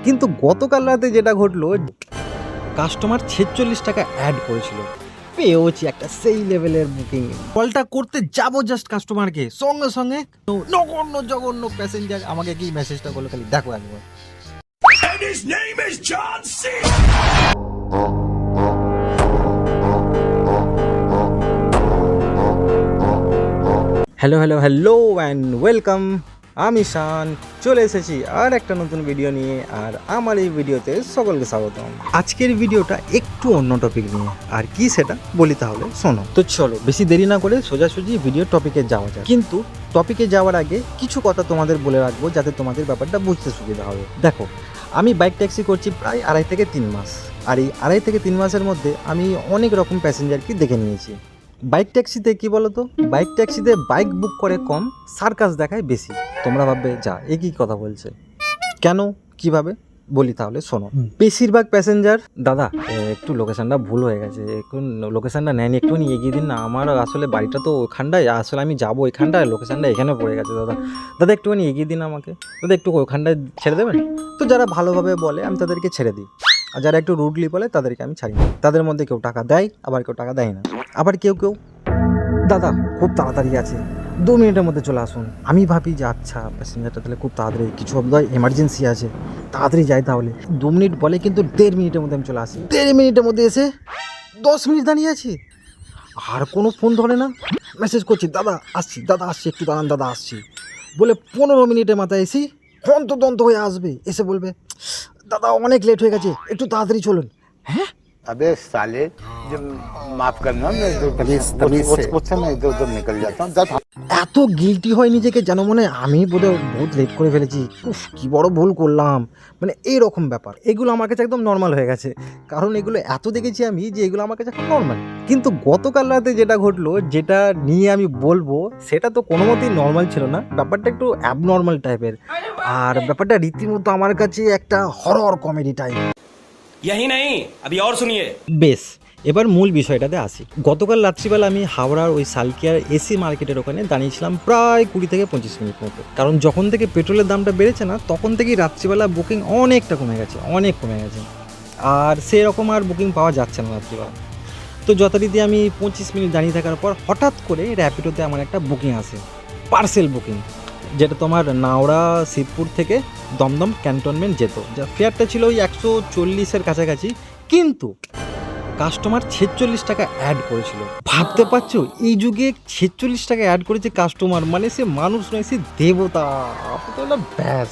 কিন্তু গতকাল রাতে যেটা ঘটলো, কাস্টমার 46 টাকা অ্যাড করেছিল, পেয়েছি একটা সেই লেভেলের বুকিং। কলটা করতে যাবো জাস্ট কাস্টমারকে, সঙ্গে সঙ্গে নগণ্য জঘন্য প্যাসেঞ্জার আমাকে কি মেসেজটা করলো, খালি দেখো একবার। And his name is John C. Hello hello hello and welcome. আমি শান চলে এসেছি আর একটা নতুন ভিডিও নিয়ে, আর আমার এই ভিডিওতে সকলকে স্বাগতম। আজকের ভিডিওটা একটু অন্য টপিক নিয়ে, আর কি সেটা বলি তাহলে শোনো। তো চলো বেশি দেরি না করে সোজাসুজি ভিডিও টপিকে যাওয়া যায়। কিন্তু টপিকে যাওয়ার আগে কিছু কথা তোমাদের বলে রাখবো, যাতে তোমাদের ব্যাপারটা বুঝতে সুবিধা হবে। দেখো, আমি বাইক ট্যাক্সি করছি প্রায় 2.5 থেকে 3 মাস, আর এই 2.5 থেকে 3 মাসের মধ্যে আমি অনেক রকম প্যাসেঞ্জারকে দেখে নিয়েছি। বাইক ট্যাক্সিতে কি বলো তো, বাইক ট্যাক্সিতে বাইক বুক করে কম, সার্কাস দেখায় বেশি। তোমরা ভাববে যা এ কি কথা বলছে, কেন কিভাবে বলি তাহলে শোনো। বেশিরভাগ প্যাসেঞ্জার, দাদা একটু লোকেশনটা ভুল হয়ে গেছে, একটু লোকেশনটা নেয়নি, একটু এগিয়ে দিন না, আমার আসলে বাড়িটা তো ওখানটায়, আসলে আমি যাবো ওইখানটায়, লোকেশনটা এখানে পড়ে গেছে দাদা, দাদা একটুখানি এগিয়ে দিন আমাকে, দাদা একটু ওইখানটায় ছেড়ে দেবেন। তো যারা ভালোভাবে বলে আমি তাদেরকে ছেড়ে দিই, আর যারা একটু রুডলি বলে তাদেরকে আমি ছাড়ি না। তাদের মধ্যে কেউ টাকা দেয়, আবার কেউ টাকা দেয় না। আবার কেউ দাদা খুব তাড়াতাড়ি আছে, 2 মিনিটের মধ্যে চলে আসুন। আমি ভাবি যে আচ্ছা প্যাসেঞ্জারটা তাহলে খুব তাড়াতাড়ি, কিছু বোধহয় এমার্জেন্সি আছে, তাড়াতাড়ি যাই তাহলে। 2 মিনিট বলে কিন্তু 1.5 মিনিটের মধ্যে আমি চলে আসি। 1.5 মিনিটের মধ্যে এসে 10 মিনিট দাঁড়িয়ে আছি, আর কোনো ফোন ধরে না। মেসেজ করছি দাদা আসছি, দাদা আসছি, একটু দাঁড়ান দাদা আসছি, বলে 15 মিনিটের মাথায় এসি হন্তদন্ত হয়ে আসবে, এসে বলবে দাদা অনেক লেট হয়ে গেছে, একটু তাড়াতাড়ি চলুন। হ্যাঁ अबे साले, जब माफ करना, मैं मैं इधर उधर निकल जाता हूँ। এত গিল্টি হয় নিজেকে, যেন মনে হয় আমি বোধহয় বহুত লেট করে ফেলেছি, উফ কি বড় ভুল করলাম, মানে এইরকম ব্যাপার। এগুলো আমার কাছে একদম নর্মাল হয়ে গেছে, কারণ এগুলো এত দেখেছি আমি যে এগুলো আমার কাছে এখন নর্মাল। কিন্তু গতকাল রাতে যেটা ঘটলো, যেটা নিয়ে আমি বলবো, সেটা তো কোনো মতেই নর্মাল ছিল না, ব্যাপারটা একটু অ্যাবনর্মাল টাইপের, আর ব্যাপারটা রীতিমতো আমার কাছে একটা হরর কমেডি টাইপ। यही नहीं, अभी और सुनिए। বেশ, এবার মূল বিষয়টাতে আসি। গতকাল রাত্রিবেলা আমি হাওড়ার ওই সালকিয়ার এসি মার্কেটের ওখানে দাঁড়িয়েছিলাম প্রায় 20 থেকে 25 মিনিট মতো, কারণ যখন থেকে পেট্রোলের দামটা বেড়েছে না, তখন থেকেই রাত্রিবেলা বুকিং অনেকটা কমে গেছে, অনেক কমে গেছে, আর সেরকম আর বুকিং পাওয়া যাচ্ছে না রাত্রিবেলা। তো যথারীতি আমি 25 মিনিট দাঁড়িয়ে থাকার পর হঠাৎ করে র্যাপিডোতে আমার একটা বুকিং আসে, পার্সেল বুকিং, যেটা তোমার নাওড়া শিবপুর থেকে দমদম ক্যান্টনমেন্ট যেত, যা ফেয়ারটা ছিল ওই 140-এর কাছাকাছি, কিন্তু কাস্টমার 46 টাকা অ্যাড করেছিল। ভাবতে পারছো, এই যুগে 46 টাকা অ্যাড করেছে কাস্টমার, মানে সে মানুষ নয়, সে দেবতা। ব্যাস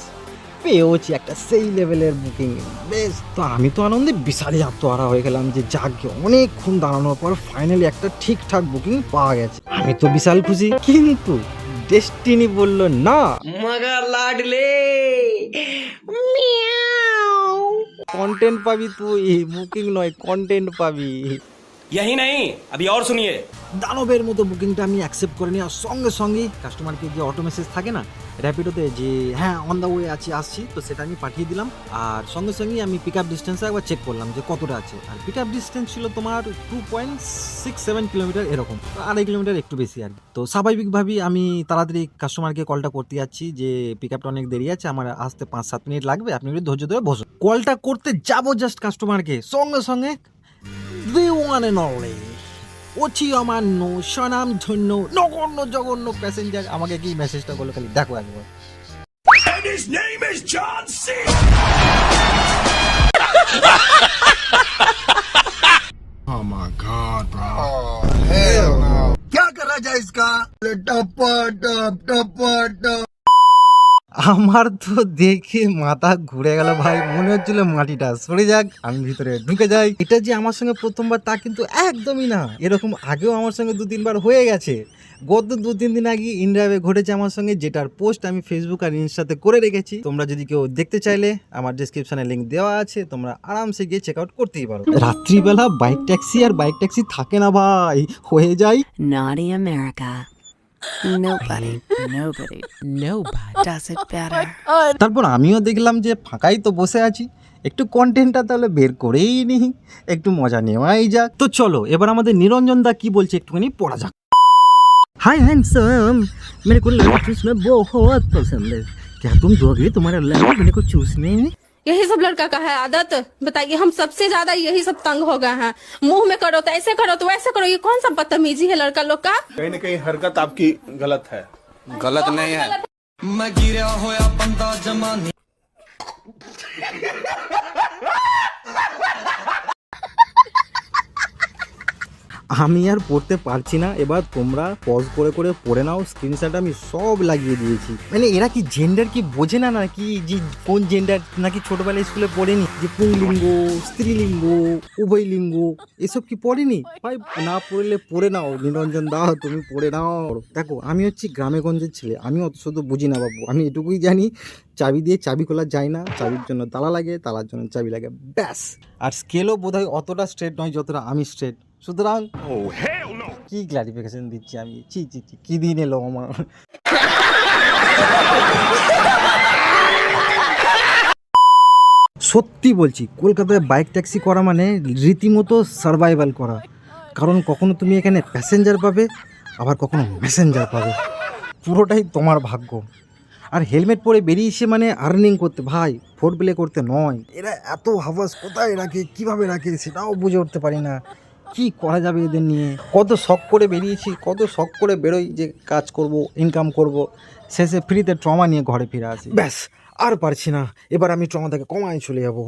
পেয়েছি একটা সেই লেভেলের বুকিং। বেশ, তো আমি তো আনন্দে বিশালই আত্মহারা হয়ে গেলাম যে যাক, অনেকক্ষণ দাঁড়ানোর পর ফাইনালি একটা ঠিকঠাক বুকিং পাওয়া গেছে। আমি তো বিশাল খুশি, কিন্তু ডেস্টিনি বলল না, मगर लाडले কন্টেন্ট পাবি তুই, বুকিং নয় কন্টেন্ট পাবি। यही नहीं, अभी और सुनिए। দানবের মতো বুকিংটা আমি অ্যাকসেপ্ট করে নেওয়ার সঙ্গে সঙ্গেই কাস্টমারকে যে অটো মেসেজ থাকে না র্যাপিডোতে, যে হ্যাঁ অন দ্য ওয়ে আছি আসছি, তো সেটা আমি পাঠিয়ে দিলাম। আর সঙ্গে সঙ্গেই আমি পিক আপ ডিস্টেন্সে একবার চেক করলাম যে কতটা আছে, আর পিক আপ ডিস্টেন্স ছিল তোমার 2.67 কিলোমিটার, এরকম 2.5 কিলোমিটার একটু বেশি আর কি। তো স্বাভাবিকভাবেই আমি তাড়াতাড়ি কাস্টমারকে কলটা করতে যাচ্ছি যে পিক আপটা অনেক দেরি আছে, আমার আসতে 5-7 মিনিট লাগবে, আপনি একটু ধৈর্য ধরে বসুন। কলটা করতে যাবো জাস্ট কাস্টমারকে, সঙ্গে সঙ্গে the one and only OC অমান্য স্বনাম ধন্য নগণ্য জঘন্য প্যাসেঞ্জার আমাকে কি মেসেজটা করলো, খালি দেখো একবার। And his name is John C. Oh my God, bro. क्या करा जाए इसका? टप टप टप टप। আমার তো দেখে মাথা ঘুরে গেল ভাই, মনে হচ্ছিল মাটিটা সরে যাক, আমি ভিতরে ঢুকে যাই। এটা যে আমার সঙ্গে প্রথমবার তা কিন্তু একদমই না, এরকম আগেও আমার সঙ্গে 2-3 বার হয়ে গেছে। গত 2-3 দিন আগে ইনড্রাইভে ঘটেছে আমার সঙ্গে, যেটার পোস্ট আমি ফেসবুক আর ইনস্টাতে করে রেখেছি। তোমরা যদি কেউ দেখতে চাইলে আমার ডেসক্রিপশনে লিঙ্ক দেওয়া আছে, তোমরা আরামসে গিয়ে চেক আউট করতেই পারো। রাত্রিবেলা বাইক ট্যাক্সি আর বাইক ট্যাক্সি থাকে না ভাই, হয়ে যায় Naughty America. Nobody does it better. তারপর আমিও দেখলাম যে ফাঁকাই তো বসে আছি, একটু কন্টেন্টটা তাহলে বের করেই নি, একটু মজা নেওয়াই যাক। তো চলো এবার আমাদের নিরঞ্জন দা কি বলছে একটুখানি পড়া যাক। हाय हैंडसम, मेरे को लड़की चूसना बहुत पसंद है, क्या तुम दोगे तुम्हारा लड़का मेरे को चूसने? यही सब लड़का का है आदत। बताइए, हम सबसे ज्यादा यही सब तंग हो गए हैं। मुंह में करो तो ऐसे करो तो वैसे करो, ये कौन सा बदतमीजी है लड़का लोग का। कहीं न कहीं हरकत आपकी गलत है। गलत नहीं है। मैं गिरा होया बंदा जमानी। আমি আর পড়তে পারছি না, এবার তোমরা পজ করে করে পড়ে নাও। স্ক্রিনশট আমি সব লাগিয়ে দিয়েছি। মানে এরা কি জেন্ডার কি বোঝে না, নাকি যে কোন জেন্ডার নাকি ছোটবেলায় স্কুলে পড়েনি যে পুংলিঙ্গ, স্ত্রীলিঙ্গ, উভয়লিঙ্গ এসব কি পড়েনি ভাই? না পড়লে পড়ে নাও। নিরঞ্জন দা তুমি পড়ে নাও। দেখো আমি হচ্ছি গ্রামে গঞ্জের ছেলে, আমি অত শুধু বুঝি না বাবু। আমি এটুকুই জানি, চাবি দিয়ে চাবি খোলা যায় না, চাবির জন্য তালা লাগে, তালার জন্য চাবি লাগে, ব্যাস। আর স্কেলও বোধহয় অতটা স্ট্রেট নয় যতটা আমি স্ট্রেট। সুতরাং কি ক্লারিফিকেশন দিচ্ছি আমি, চি চি চি কি দিন এলো আমার। সত্যি বলছি, কলকাতায় বাইক ট্যাক্সি করা মানে রীতিমতো সার্ভাইভাল করা। কারণ কখনো তুমি এখানে প্যাসেঞ্জার পাবে, আবার কখনো মেসেঞ্জার পাবে, পুরোটাই তোমার ভাগ্য। আর হেলমেট পরে বেরিয়েছে মানে আর্নিং করতে ভাই, ফোর প্লে করতে নয়। এরা এত হাভাস কোথায় রাখে, কিভাবে রাখে সেটাও বুঝে উঠতে পারি না। কি করা যাবে এদের নিয়ে? কত শখ করে বেরিয়েছি, কত শখ করে বেরোই যে কাজ করব, ইনকাম করব, শেষে ফ্রিতে ট্রমা নিয়ে ঘরে ফিরে আসি। ব্যাস, আর পারছি না, এবার আমি ট্রমা থেকে কমায় চলে যাব।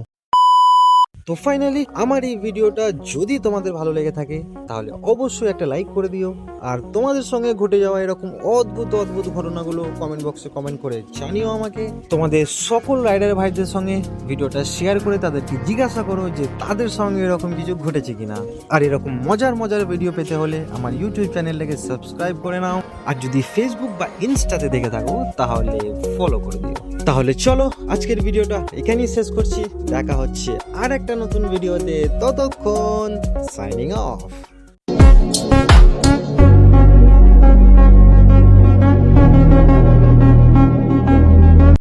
তো ফাইনালি আমার এই ভিডিওটা যদি তোমাদের ভালো লেগে থাকে তাহলে অবশ্যই একটা লাইক করে দিও। আর তোমাদের সঙ্গে ঘটে যাওয়া এরকম অদ্ভুত অদ্ভুত ঘটনাগুলো কমেন্ট বক্সে কমেন্ট করে জানিও আমাকে। তোমাদের সকল রাইডার ভাইদের সঙ্গে ভিডিওটা শেয়ার করে তাদেরকে জিজ্ঞাসা করো যে তাদের সঙ্গে এরকম কিছু ঘটেছে কিনা। আর এরকম মজার মজার ভিডিও পেতে হলে আমার ইউটিউব চ্যানেলটাকে সাবস্ক্রাইব করে নাও। আর যদি ফেসবুক বা ইনস্টাতে দেখে থাকো তাহলে ফলো করে দিও। তাহলে চলো আজকের ভিডিওটা এখানেই শেষ করছি। দেখা হচ্ছে আর একটা নতুন ভিডিওতে, ততক্ষণ সাইনিং অফ।